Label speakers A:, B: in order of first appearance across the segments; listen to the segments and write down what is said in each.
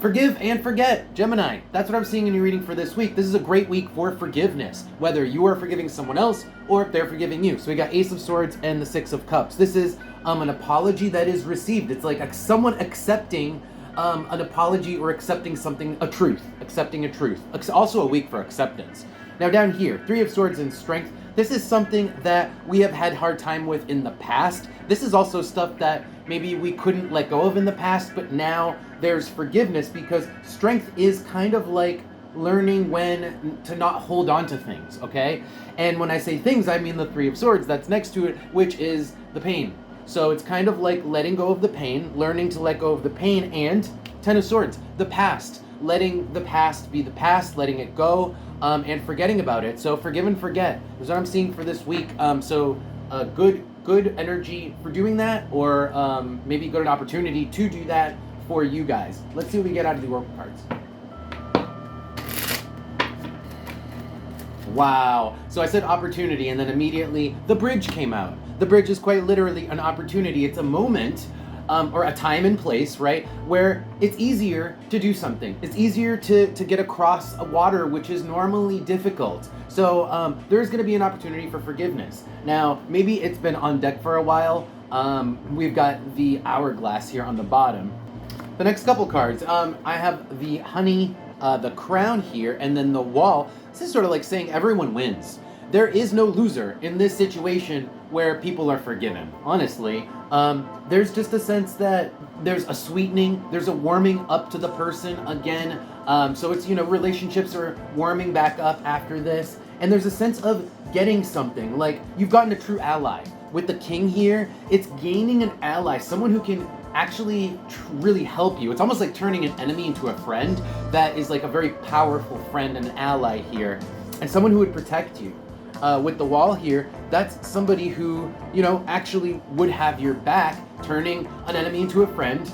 A: Forgive and forget, Gemini. That's what I'm seeing in your reading for this week. This is a great week for forgiveness, whether you are forgiving someone else or if they're forgiving you. So we got Ace of Swords and the Six of Cups. This is an apology that is received. It's like someone accepting an apology or accepting something, accepting a truth. Also a week for acceptance. Now down here, Three of Swords and Strength. This is something that we have had hard time with in the past. This is also stuff that maybe we couldn't let go of in the past, but now there's forgiveness because strength is kind of like learning when to not hold on to things, okay? And when I say things, I mean the Three of Swords that's next to it, which is the pain. So it's kind of like letting go of the pain, learning to let go of the pain, and Ten of Swords, the past, letting the past be the past, letting it go, and forgetting about it. So forgive and forget is what I'm seeing for this week. Good energy for doing that, or maybe good opportunity to do that for you guys. Let's see what we get out of the Oracle cards. Wow. So I said opportunity, and then immediately the bridge came out. The bridge is quite literally an opportunity. It's a moment or a time and place, right, where it's easier to do something. It's easier to get across a water, which is normally difficult. So there's going to be an opportunity for forgiveness. Now, maybe it's been on deck for a while. We've got the hourglass here on the bottom. The next couple cards, I have the honey, the crown here, and then the wall. This is sort of like saying everyone wins. There is no loser in this situation where people are forgiven. Honestly, there's just a sense that there's a sweetening, there's a warming up to the person again. So it's, relationships are warming back up after this. And there's a sense of getting something, like you've gotten a true ally. With the king here, it's gaining an ally, someone who can actually really help you. It's almost like turning an enemy into a friend that is like a very powerful friend and ally here, and someone who would protect you. With the wall here, that's somebody who, actually would have your back, turning an enemy into a friend.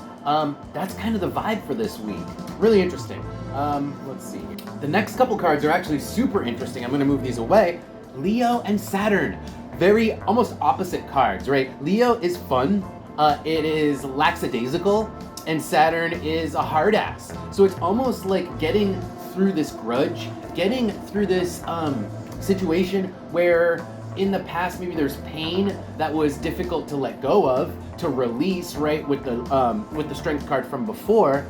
A: That's kind of the vibe for this week. Really interesting. Let's see. The next couple cards are actually super interesting. I'm going to move these away. Leo and Saturn. Very almost opposite cards, right? Leo is fun. It is lackadaisical. And Saturn is a hard ass. So it's almost like getting through this grudge, getting through this situation where in the past maybe there's pain that was difficult to let go of, to release, right? With the strength card from before.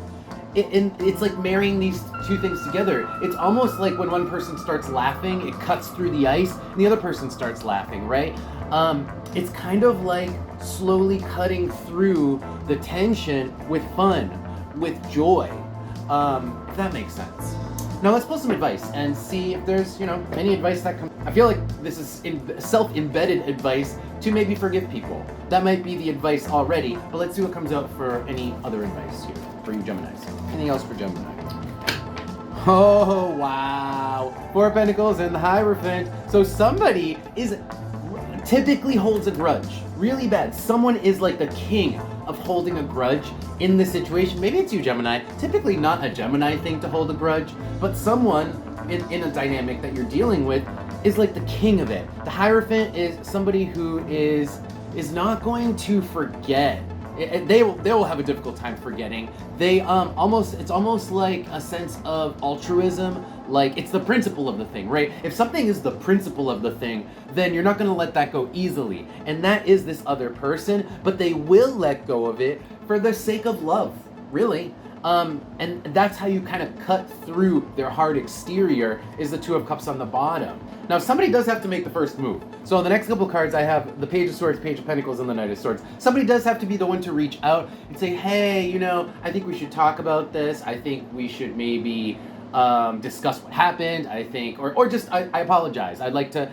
A: It's like marrying these two things together. It's almost like when one person starts laughing, it cuts through the ice, and the other person starts laughing, right? It's kind of like slowly cutting through the tension with fun, with joy, if that makes sense. Now let's pull some advice and see if there's, any advice that comes. I feel like this is self-embedded advice to maybe forgive people. That might be the advice already, but let's see what comes out for any other advice here for you Geminis. Anything else for Gemini? Oh, wow. Four of Pentacles and the Hierophant. So somebody typically holds a grudge really bad. Someone is like the king of holding a grudge in this situation. Maybe it's you, Gemini. Typically not a Gemini thing to hold a grudge, but someone in a dynamic that you're dealing with is like the king of it. The Hierophant is somebody who is not going to forget. They will have a difficult time forgetting. It's almost like a sense of altruism, like it's the principle of the thing, right? If something is the principle of the thing, then you're not going to let that go easily. And that is this other person, but they will let go of it for the sake of love, really. And that's how you kind of cut through their hard exterior, is the Two of Cups on the bottom. Now, somebody does have to make the first move. So on the next couple cards, I have the Page of Swords, Page of Pentacles, and the Knight of Swords. Somebody does have to be the one to reach out and say, hey, I think we should talk about this. I think we should maybe discuss what happened. I think, or just, I apologize. I'd like to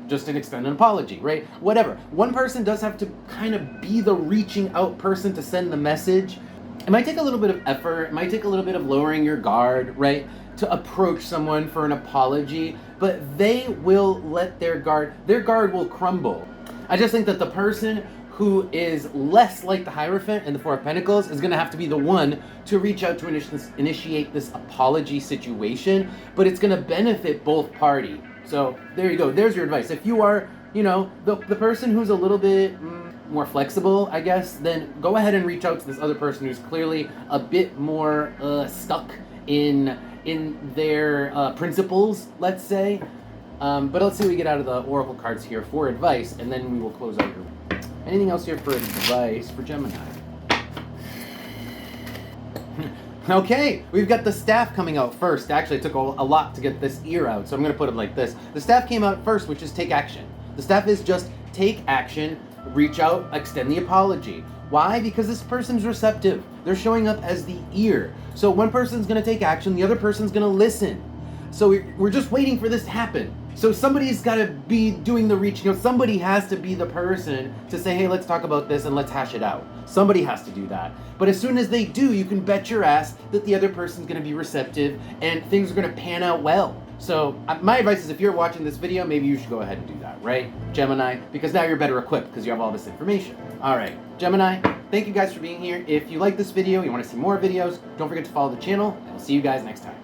A: just extend an apology, right? Whatever. One person does have to kind of be the reaching out person to send the message. It might take a little bit of effort. It might take a little bit of lowering your guard, right? To approach someone for an apology, but they will let their guard will crumble. I just think that the person who is less like the Hierophant and the Four of Pentacles is going to have to be the one to reach out to initiate this apology situation, but it's going to benefit both parties. So there you go. There's your advice. If you are you know, the person who's a little bit more flexible, I guess, then go ahead and reach out to this other person who's clearly a bit more stuck in their principles, let's say. But let's see what we get out of the oracle cards here for advice, and then we will close out your. Anything else here for advice for Gemini? Okay, we've got the staff coming out first. Actually, it took a lot to get this ear out, so I'm going to put it like this. The staff came out first, which is take action. The staff is just take action, reach out, extend the apology. Why? Because this person's receptive. They're showing up as the ear. So one person's going to take action, the other person's going to listen. So we're just waiting for this to happen. So somebody's got to be doing the reaching out. Somebody has to be the person to say, hey, let's talk about this and let's hash it out. Somebody has to do that. But as soon as they do, you can bet your ass that the other person's going to be receptive and things are going to pan out well. So my advice is if you're watching this video, maybe you should go ahead and do that, right, Gemini? Because now you're better equipped because you have all this information. All right, Gemini, thank you guys for being here. If you like this video, you want to see more videos, don't forget to follow the channel, and I'll see you guys next time.